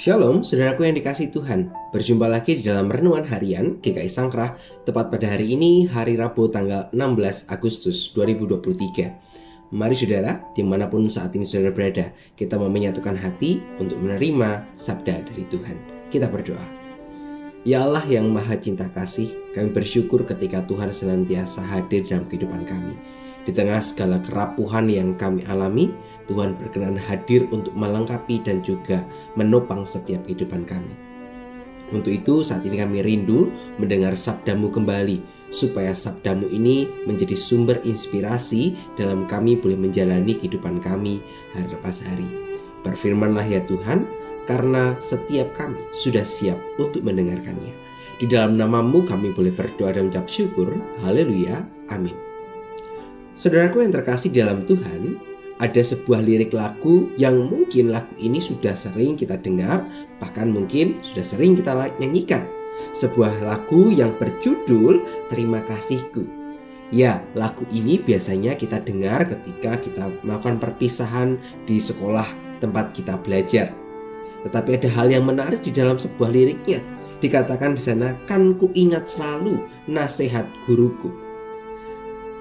Shalom, saudaraku yang dikasihi Tuhan. Berjumpa lagi di dalam Renungan Harian GKI Sangkrah, tepat pada hari ini, hari Rabu tanggal 16 Agustus 2023. Mari saudara, dimanapun saat ini saudara berada, kita mau menyatukan hati untuk menerima sabda dari Tuhan. Kita berdoa. Ya Allah yang maha cinta kasih, kami bersyukur ketika Tuhan senantiasa hadir dalam kehidupan kami. Di tengah segala kerapuhan yang kami alami, Tuhan berkenan hadir untuk melengkapi dan juga menopang setiap kehidupan kami. Untuk itu saat ini kami rindu mendengar sabdamu kembali, supaya sabdamu ini menjadi sumber inspirasi dalam kami boleh menjalani kehidupan kami hari lepas hari. Berfirmanlah ya Tuhan, karena setiap kami sudah siap untuk mendengarkannya. Di dalam namamu kami boleh berdoa dan mengucap syukur. Haleluya, amin. Saudaraku yang terkasih dalam Tuhan, ada sebuah lirik lagu yang mungkin lagu ini sudah sering kita dengar, bahkan mungkin sudah sering kita nyanyikan. Sebuah lagu yang berjudul Terima Kasihku. Ya, lagu ini biasanya kita dengar ketika kita melakukan perpisahan di sekolah tempat kita belajar. Tetapi ada hal yang menarik di dalam sebuah liriknya. Dikatakan di sana, kan ku ingat selalu nasihat guruku.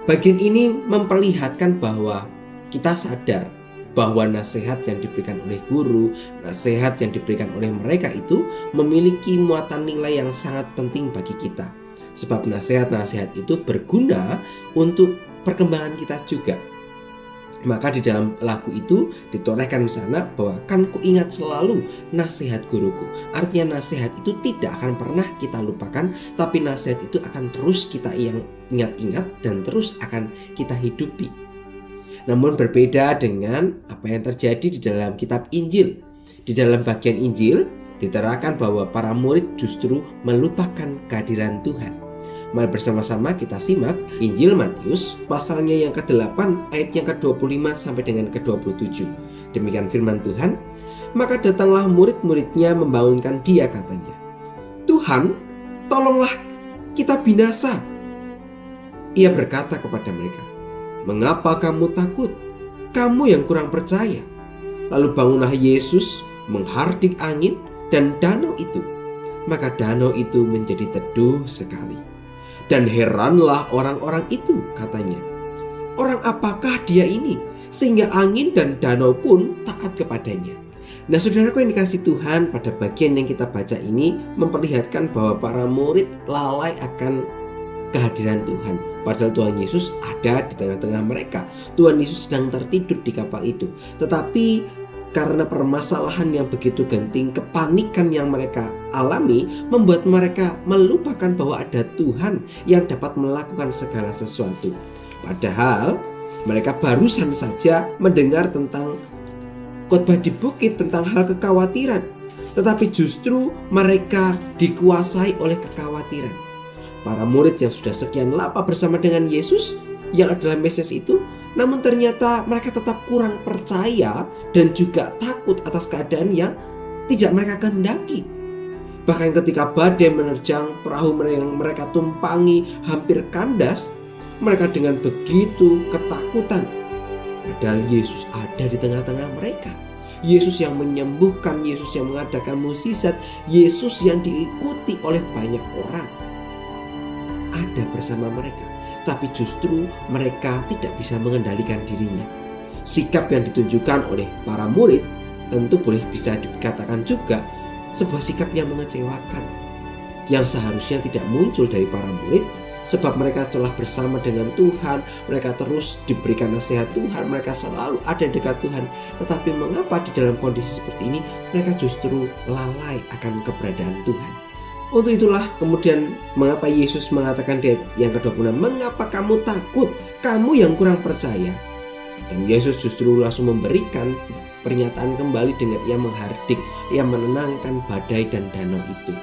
Bagian ini memperlihatkan bahwa kita sadar bahwa nasihat yang diberikan oleh guru, nasihat yang diberikan oleh mereka itu memiliki muatan nilai yang sangat penting bagi kita. Sebab nasihat-nasihat itu berguna untuk perkembangan kita juga. Maka di dalam lagu itu ditorehkan di sana bahwa kan ku ingat selalu nasihat guruku. Artinya nasihat itu tidak akan pernah kita lupakan, tapi nasihat itu akan terus kita ingat-ingat dan terus akan kita hidupi. Namun berbeda dengan apa yang terjadi di dalam kitab Injil. Di dalam bagian Injil diterangkan bahwa para murid justru melupakan kehadiran Tuhan. Mari bersama-sama kita simak Injil Matius pasalnya yang ke-8 ayat yang ke-25 sampai dengan ke-27. Demikian firman Tuhan. Maka datanglah murid-muridnya membangunkan dia, katanya, Tuhan, tolonglah kita binasa. Ia berkata kepada mereka, mengapa kamu takut? Kamu yang kurang percaya. Lalu bangunlah Yesus menghardik angin dan danau itu. Maka danau itu menjadi teduh sekali. Dan heranlah orang-orang itu, katanya, orang apakah dia ini sehingga angin dan danau pun taat kepadanya. Nah, saudaraku yang dikasih Tuhan, pada bagian yang kita baca ini memperlihatkan bahwa para murid lalai akan kehadiran Tuhan. Padahal Tuhan Yesus ada di tengah-tengah mereka. Tuhan Yesus sedang tertidur di kapal itu. Tetapi karena permasalahan yang begitu genting, kepanikan yang mereka alami membuat mereka melupakan bahwa ada Tuhan yang dapat melakukan segala sesuatu. Padahal mereka barusan saja mendengar tentang khotbah di bukit tentang hal kekhawatiran. Tetapi justru mereka dikuasai oleh kekhawatiran. Para murid yang sudah sekian lama bersama dengan Yesus yang adalah Mesias itu, namun ternyata mereka tetap kurang percaya dan juga takut atas keadaan yang tidak mereka kehendaki. Bahkan ketika badai menerjang, perahu yang mereka tumpangi hampir kandas, mereka dengan begitu ketakutan. Padahal Yesus ada di tengah-tengah mereka. Yesus yang menyembuhkan, Yesus yang mengadakan mukjizat, Yesus yang diikuti oleh banyak orang ada bersama mereka. Tapi justru mereka tidak bisa mengendalikan dirinya. Sikap yang ditunjukkan oleh para murid tentu boleh bisa dikatakan juga sebuah sikap yang mengecewakan, yang seharusnya tidak muncul dari para murid, sebab mereka telah bersama dengan Tuhan, mereka terus diberikan nasihat Tuhan, mereka selalu ada dekat Tuhan. Tetapi mengapa di dalam kondisi seperti ini mereka justru lalai akan keberadaan Tuhan? Untuk itulah kemudian mengapa Yesus mengatakan di ayat yang ke-26, mengapa kamu takut? Kamu yang kurang percaya. Dan Yesus justru langsung memberikan pernyataan kembali dengan ia menghardik, ia menenangkan badai dan danau itu.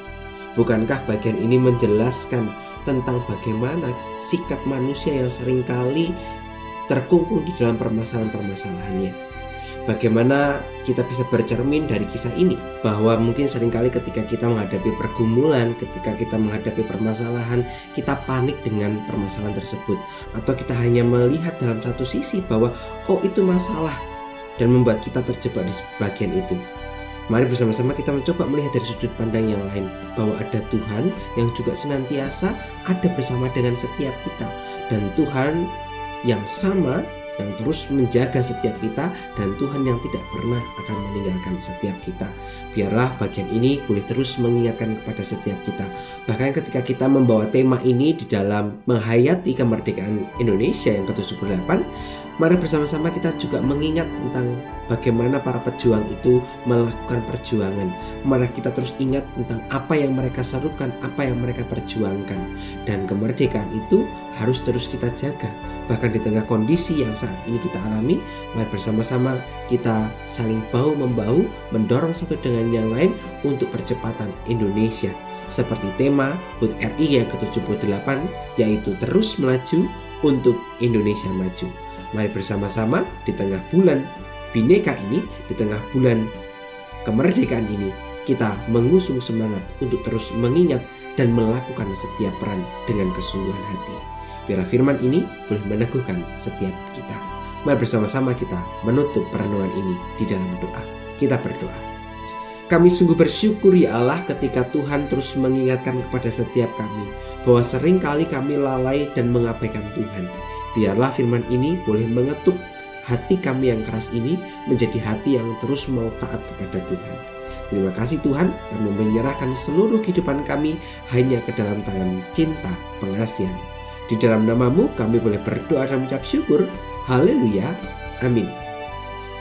Bukankah bagian ini menjelaskan tentang bagaimana sikap manusia yang seringkali terkungkung di dalam permasalahan-permasalahannya? Bagaimana kita bisa bercermin dari kisah ini, bahwa mungkin seringkali ketika kita menghadapi pergumulan, ketika kita menghadapi permasalahan, kita panik dengan permasalahan tersebut, atau kita hanya melihat dalam satu sisi bahwa oh itu masalah dan membuat kita terjebak di bagian itu. Mari bersama-sama kita mencoba melihat dari sudut pandang yang lain, bahwa ada Tuhan yang juga senantiasa ada bersama dengan setiap kita, dan Tuhan yang sama yang terus menjaga setiap kita, dan Tuhan yang tidak pernah akan meninggalkan setiap kita. Biarlah bagian ini boleh terus mengingatkan kepada setiap kita. Bahkan ketika kita membawa tema ini di dalam menghayati kemerdekaan Indonesia yang ke-78, mari bersama-sama kita juga mengingat tentang bagaimana para pejuang itu melakukan perjuangan. Mari kita terus ingat tentang apa yang mereka serukan, apa yang mereka perjuangkan. Dan kemerdekaan itu harus terus kita jaga. Bahkan di tengah kondisi yang saat ini kita alami, mari bersama-sama kita saling bahu-membahu, mendorong satu dengan yang lain untuk percepatan Indonesia. Seperti tema HUT RI yang ke-78, yaitu terus melaju untuk Indonesia maju. Mari bersama-sama di tengah bulan Bhinneka ini, di tengah bulan kemerdekaan ini, kita mengusung semangat untuk terus mengingat dan melakukan setiap peran dengan kesungguhan hati. Biarlah firman ini boleh meneguhkan setiap kita. Mari bersama-sama kita menutup perenungan ini di dalam doa. Kita berdoa. Kami sungguh bersyukur ya Allah ketika Tuhan terus mengingatkan kepada setiap kami bahwa seringkali kami lalai dan mengabaikan Tuhan. Biarlah firman ini boleh mengetuk hati kami yang keras ini menjadi hati yang terus mau taat kepada Tuhan. Terima kasih Tuhan, kami menyerahkan seluruh kehidupan kami hanya ke dalam tangan cinta pengasihan. Di dalam nama-Mu kami boleh berdoa dan mengucap syukur. Haleluya. Amin.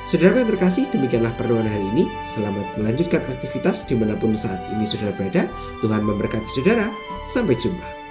Saudara yang terkasih, demikianlah perenungan hari ini. Selamat melanjutkan aktivitas dimanapun saat ini saudara berada. Tuhan memberkati saudara. Sampai jumpa.